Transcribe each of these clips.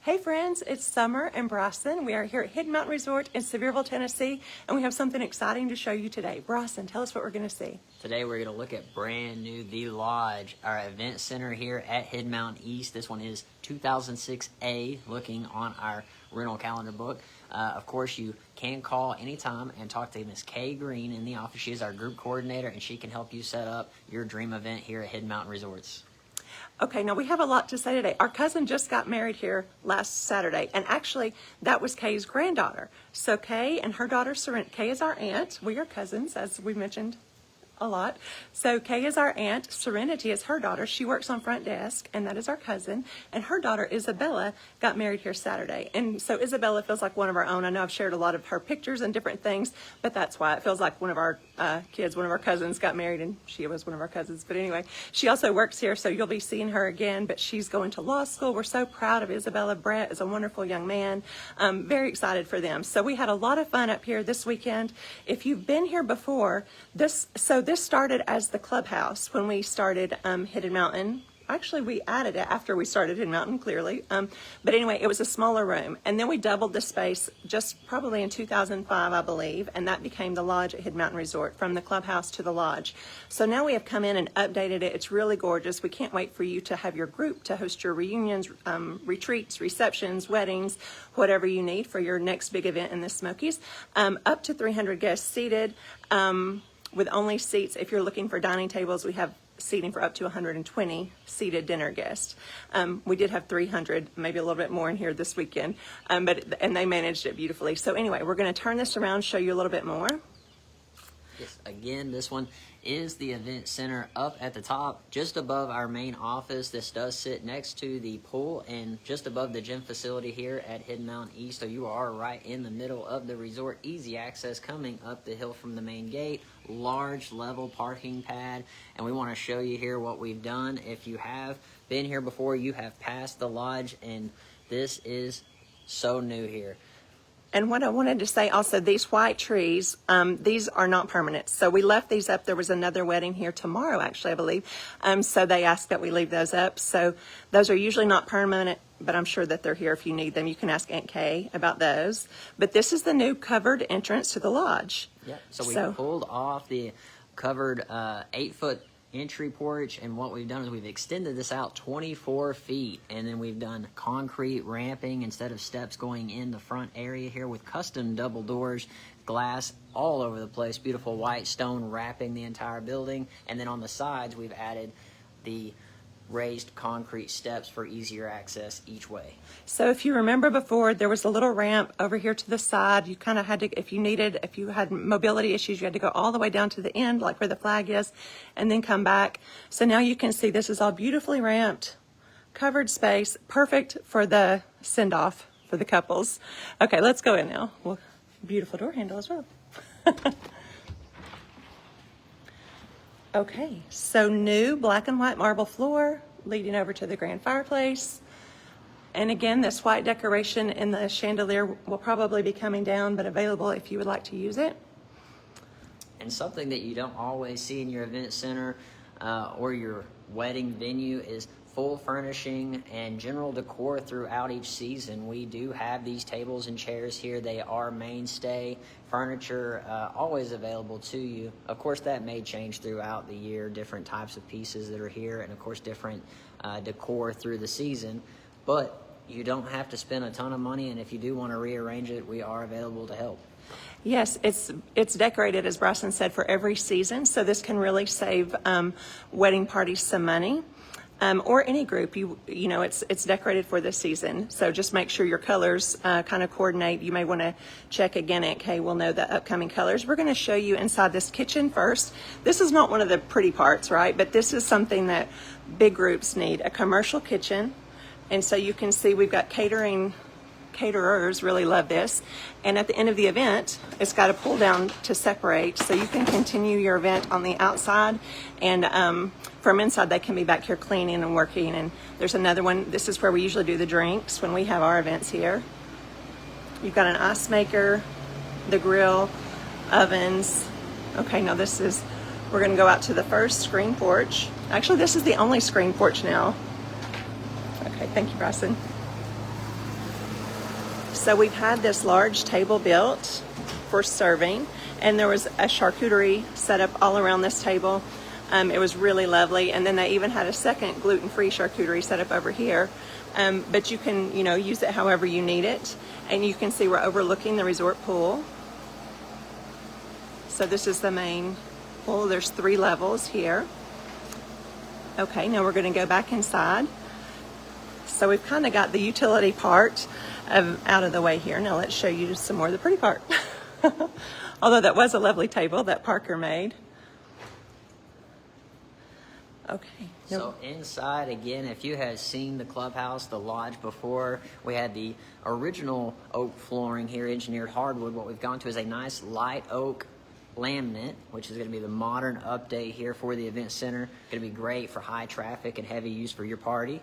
Hey friends, it's Summer and Bryson. We are here at Hidden Mountain Resort in Sevierville, Tennessee, and we have something exciting to show you today. Bryson, tell us what we're going to see. Today we're going to look at brand new The Lodge, our event center here at Hidden Mountain East. This one is 2006A, looking on our rental calendar book. Of course, you can call anytime and talk to Miss Kay Green in the office. She is our group coordinator, and she can help you set up your dream event here at Hidden Mountain Resorts. Okay, now we have a lot to say today. Our cousin just got married here last Saturday, and actually that was Kay's granddaughter. So Kay and her daughter, Kay is our aunt. We are cousins, as we mentioned a lot. So Kay is our aunt. Serenity is her daughter. She works on front desk, and that is our cousin. And her daughter, Isabella, got married here Saturday. And so Isabella feels like one of our own. I know I've shared a lot of her pictures and different things, but that's why it feels like one of our kids, one of our cousins got married, and she was one of our cousins. But anyway, she also works here, so you'll be seeing her again, but she's going to law school. We're so proud of Isabella. Brett is a wonderful young man. Very excited for them. So we had a lot of fun up here this weekend. If you've been here before, this started as the clubhouse when we started Hidden Mountain. Actually, we added it after we started Hidden Mountain, clearly. But anyway, it was a smaller room. And then we doubled the space just probably in 2005, I believe. And that became the Lodge at Hidden Mountain Resort, from the clubhouse to the Lodge. So now we have come in and updated it. It's really gorgeous. We can't wait for you to have your group to host your reunions, retreats, receptions, weddings, whatever you need for your next big event in the Smokies. Up to 300 guests seated. With only seats, if you're looking for dining tables, we have seating for up to 120 seated dinner guests. We did have 300, maybe a little bit more in here this weekend, and they managed it beautifully. So anyway, we're going to turn this around, show you a little bit more. Yes, again, this one is the event center up at the top, just above our main office. This does sit next to the pool and just above the gym facility here at Hidden Mountain East. So you are right in the middle of the resort. Easy access coming up the hill from the main gate. Large level parking pad. And we want to show you here what we've done. If you have been here before, you have passed the Lodge, and this is so new here. And what I wanted to say also, these white trees, these are not permanent. So we left these up. There was another wedding here tomorrow, actually, I believe. So they asked that we leave those up. So those are usually not permanent, but I'm sure that they're here if you need them. You can ask Aunt Kay about those. But this is the new covered entrance to the Lodge. Yep, so we pulled off the covered 8-foot entry porch, and what we've done is we've extended this out 24 feet, and then we've done concrete ramping instead of steps going in the front area here, with custom double doors, glass all over the place, beautiful white stone wrapping the entire building. And then on the sides we've added the raised concrete steps for easier access each way. So if you remember before, there was a little ramp over here to the side. You kind of had to, if you had mobility issues, you had to go all the way down to the end, like where the flag is, and then come back. So now you can see this is all beautifully ramped, covered space, perfect for the send-off for the couples. Okay, let's go in now. Well, beautiful door handle as well. Okay, so new black and white marble floor leading over to the grand fireplace. And again, this white decoration in the chandelier will probably be coming down, but available if you would like to use it. And something that you don't always see in your event center or your wedding venue is full furnishing and general decor throughout each season. We do have these tables and chairs here. They are mainstay furniture, always available to you. Of course, that may change throughout the year, different types of pieces that are here, and of course different decor through the season. But you don't have to spend a ton of money, and if you do want to rearrange it, we are available to help. Yes, it's decorated, as Bryson said, for every season, so this can really save wedding parties some money. Or any group, you know, it's decorated for this season. So just make sure your colors kind of coordinate. You may want to check again. Aunt Kay will know the upcoming colors. We're going to show you inside this kitchen first. This is not one of the pretty parts, right? But this is something that big groups need, a commercial kitchen. And so you can see we've got catering. Caterers really love this. And at the end of the event, it's got a pull down to separate, so you can continue your event on the outside, and from inside they can be back here cleaning and working. And there's another one. This is where we usually do the drinks when we have our events here. You've got an ice maker, the grill, ovens. Okay, now we're going to go out to the first screen porch. Actually, this is the only screen porch now. Okay, thank you, Bryson. So we've had this large table built for serving, and there was a charcuterie set up all around this table. It was really lovely, and then they even had a second gluten-free charcuterie set up over here. But you can, use it however you need it, and you can see we're overlooking the resort pool. So this is the main pool. There's 3 levels here. Okay, now we're going to go back inside. So we've kind of got the utility part out of the way here. Now let's show you some more of the pretty part. Although that was a lovely table that Parker made. Okay. So inside, again, if you had seen the clubhouse, the lodge before, we had the original oak flooring here, engineered hardwood. What we've gone to is a nice light oak laminate, which is going to be the modern update here for the event center. Going to be great for high traffic and heavy use for your party.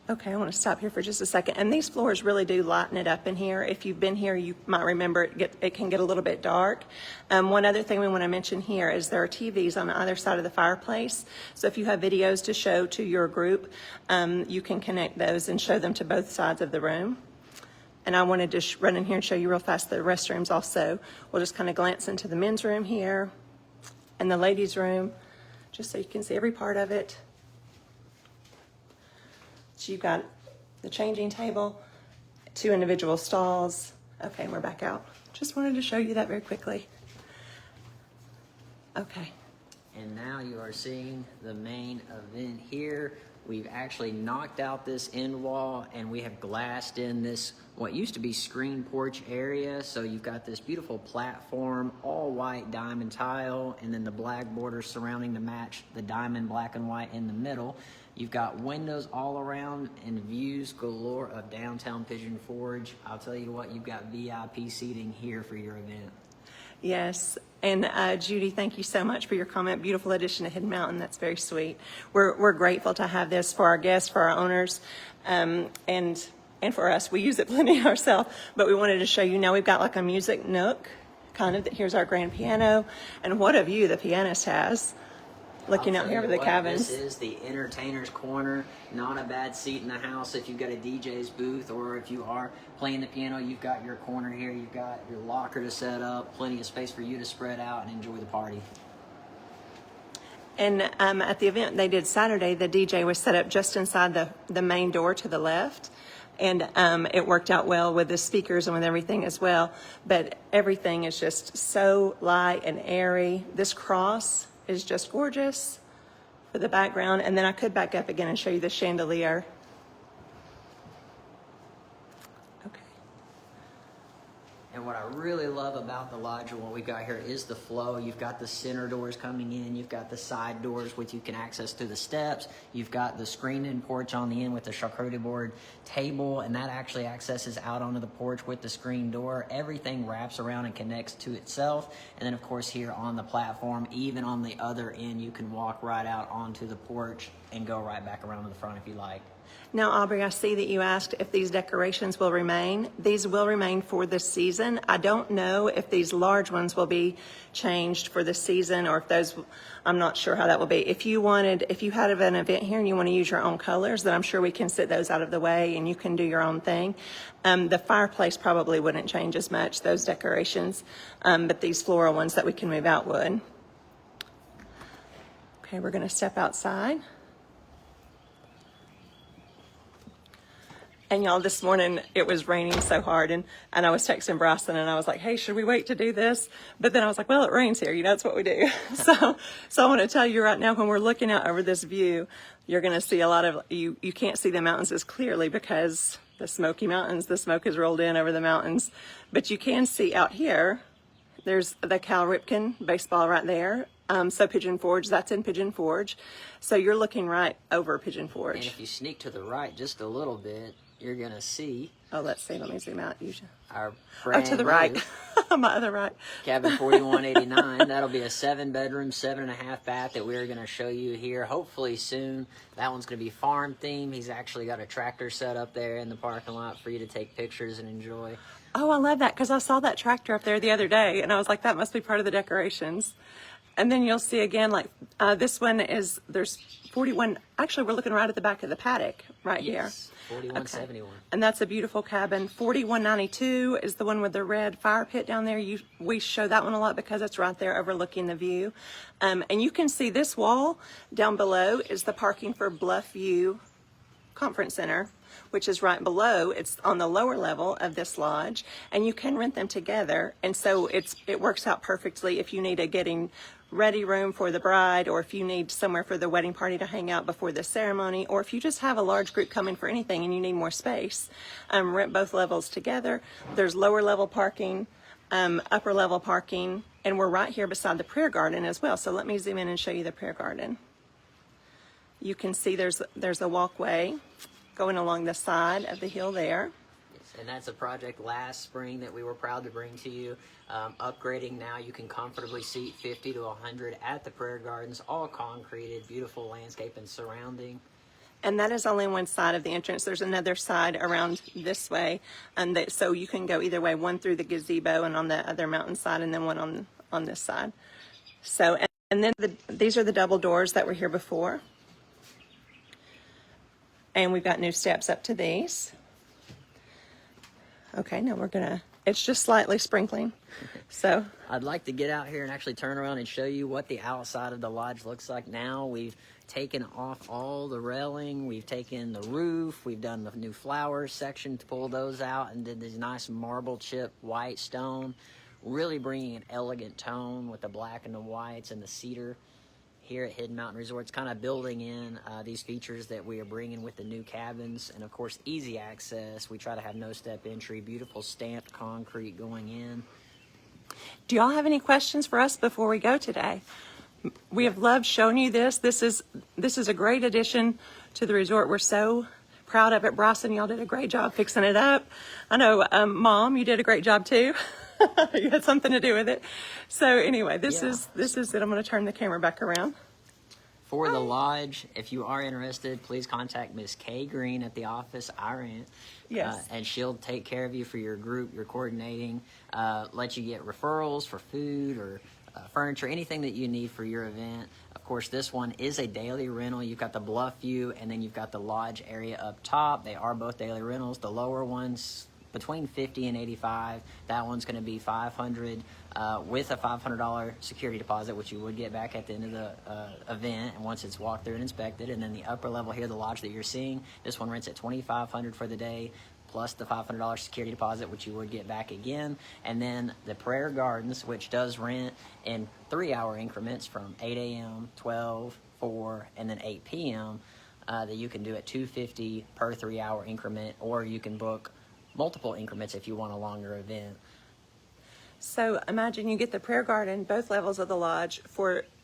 Okay, I want to stop here for just a second. And these floors really do lighten it up in here. If you've been here, you might remember it can get a little bit dark. One other thing we want to mention here is there are TVs on either side of the fireplace. So if you have videos to show to your group, you can connect those and show them to both sides of the room. And I wanted to run in here and show you real fast the restrooms also. We'll just kind of glance into the men's room here and the ladies' room, just so you can see every part of it. So you've got the changing table, 2 individual stalls. Okay, we're back out. Just wanted to show you that very quickly. Okay. And now you are seeing the main event here. We've actually knocked out this end wall and we have glassed in this, what used to be screen porch area. So you've got this beautiful platform, all white diamond tile, and then the black border surrounding to match the diamond black and white in the middle. You've got windows all around and views galore of downtown Pigeon Forge. I'll tell you what, you've got VIP seating here for your event. Yes, and Judy, thank you so much for your comment. Beautiful addition to Hidden Mountain. That's very sweet. We're grateful to have this for our guests, for our owners, and for us. We use it plenty ourselves, but we wanted to show you. Now we've got like a music nook, kind of. Here's our grand piano, and what a view the pianist has. Looking out here over the cabins. This is the entertainer's corner. Not a bad seat in the house if you've got a DJ's booth, or if you are playing the piano, you've got your corner here. You've got your locker to set up, plenty of space for you to spread out and enjoy the party. And at the event they did Saturday, the DJ was set up just inside the main door to the left. And it worked out well with the speakers and with everything as well. But everything is just so light and airy. This cross is just gorgeous for the background. And then I could back up again and show you the chandelier. Okay. And what I really love about the lodge and what we've got here is the flow. You've got the center doors coming in. You've got the side doors which you can access through the steps. You've got the screened-in porch on the end with the charcuterie board table, and that actually accesses out onto the porch with the screen door. Everything wraps around and connects to itself. And then, of course, here on the platform, even on the other end, you can walk right out onto the porch and go right back around to the front if you like. Now, Aubrey, I see that you asked if these decorations will remain. These will remain for this season. I don't know if these large ones will be changed for the season, or if those, I'm not sure how that will be. If you had an event here and you want to use your own colors, then I'm sure we can sit those out of the way and you can do your own thing. The fireplace probably wouldn't change as much, those decorations, but these floral ones that we can move out would. Okay, we're going to step outside. And y'all, this morning it was raining so hard, and I was texting Bryson and I was like, hey, should we wait to do this? But then I was like, well, it rains here, that's what we do. So I want to tell you right now, when we're looking out over this view, you're going to see a lot of, you can't see the mountains as clearly because the Smoky Mountains, the smoke has rolled in over the mountains. But you can see out here, there's the Cal Ripken baseball right there. So Pigeon Forge, that's in Pigeon Forge. So you're looking right over Pigeon Forge. And if you sneak to the right just a little bit, you're going to see... Oh, let's see. Let me zoom out. Our brand to the right. My other right. Cabin 4189. That'll be a 7-bedroom, 7.5 bath that we're going to show you here hopefully soon. That one's going to be farm themed. He's actually got a tractor set up there in the parking lot for you to take pictures and enjoy. Oh, I love that, because I saw that tractor up there the other day and I was like, that must be part of the decorations. And then you'll see again, like this one is, there's 41, actually we're looking right at the back of the paddock right here. 4171. Okay. And that's a beautiful cabin. 4192 is the one with the red fire pit down there. We show that one a lot because it's right there overlooking the view. And you can see this wall down below is the parking for Bluffview Conference Center, which is right below. It's on the lower level of this lodge, and you can rent them together. And so it works out perfectly if you need a getting ready room for the bride, or if you need somewhere for the wedding party to hang out before the ceremony, or if you just have a large group coming for anything and you need more space. Rent both levels together. There's lower level parking, upper level parking, and we're right here beside the prayer garden as well. So let me zoom in and show you the prayer garden. You can see there's a walkway going along the side of the hill there. Yes, and that's a project last spring that we were proud to bring to you. Upgrading now, you can comfortably seat 50 to 100 at the prayer gardens, all concreted, beautiful landscape and surrounding. And that is only one side of the entrance. There's another side around this way, and so you can go either way, one through the gazebo and on the other mountain side, and then one on this side. So, and then these are the double doors that were here before. And we've got new steps up to these. Okay, now it's just slightly sprinkling. So I'd like to get out here and actually turn around and show you what the outside of the lodge looks like now. We've taken off all the railing, we've taken the roof, we've done the new flowers section to pull those out, and did these nice marble chip white stone, really bringing an elegant tone with the black and the whites and the cedar here at Hidden Mountain Resort. It's kind of building in these features that we are bringing with the new cabins, and of course easy access. We try to have no step entry, beautiful stamped concrete going in. do y'all have any questions for us before we go today? We have loved showing you this. This is a great addition to the resort. We're so proud of it. Bryson, y'all did a great job fixing it up. I know, Mom, you did a great job too. You had something to do with it. So anyway, this is it. I'm going to turn the camera back around. For the lodge, if you are interested, please contact Miss Kay Green at the office, I rent. Yes. And she'll take care of you for your group, your coordinating, let you get referrals for food or furniture, anything that you need for your event. Of course, this one is a daily rental. You've got the bluff view, and then you've got the lodge area up top. They are both daily rentals. The lower ones between 50 and 85. That one's going to be 500 with a $500 security deposit, which you would get back at the end of the event, and once it's walked through and inspected. And then the upper level here, the lodge that you're seeing, this one rents at $2,500 for the day, plus the $500 security deposit, which you would get back again. And then the prayer gardens, which does rent in 3-hour increments from 8 a.m., 12, 4, and then 8 p.m. That you can do at $250 per 3-hour increment, or you can book multiple increments if you want a longer event. So imagine you get the prayer garden, both levels of the lodge,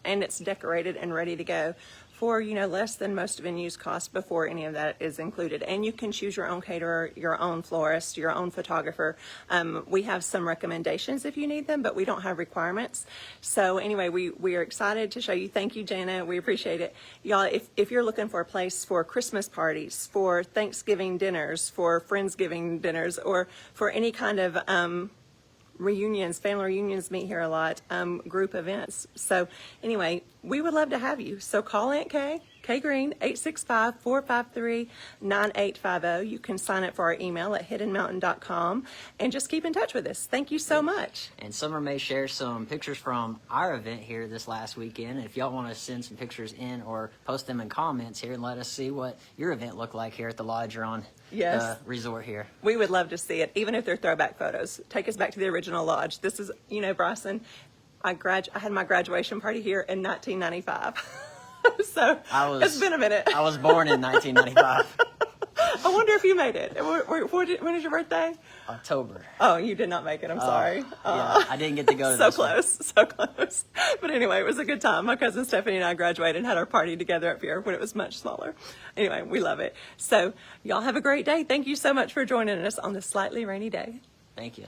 and it's decorated and ready to go for, less than most venues cost before any of that is included. And you can choose your own caterer, your own florist, your own photographer. We have some recommendations if you need them, but we don't have requirements. So anyway, we are excited to show you. Thank you, Jana. We appreciate it. Y'all, if you're looking for a place for Christmas parties, for Thanksgiving dinners, for Friendsgiving dinners, or for any kind of reunions, family reunions meet here a lot, group events. So anyway, we would love to have you. So call Aunt Kay Green, 865-453-9850. You can sign up for our email at hiddenmountain.com and just keep in touch with us. Thank you so much. And Summer may share some pictures from our event here this last weekend. If y'all want to send some pictures in or post them in comments here and let us see what your event looked like here at the lodge or on the resort here. We would love to see it, even if they're throwback photos. Take us back to the original lodge. This is, Bryson, I had my graduation party here in 1995. So it's been a minute. I was born in 1995. I wonder if you made it. When is your birthday? October. Oh, you did not make it. I'm sorry. Yeah, I didn't get to go to so this close. But anyway, it was a good time. My cousin Stephanie and I graduated and had our party together up here when it was much smaller. Anyway, we love it. So y'all have a great day. Thank you so much for joining us on this slightly rainy day. Thank you.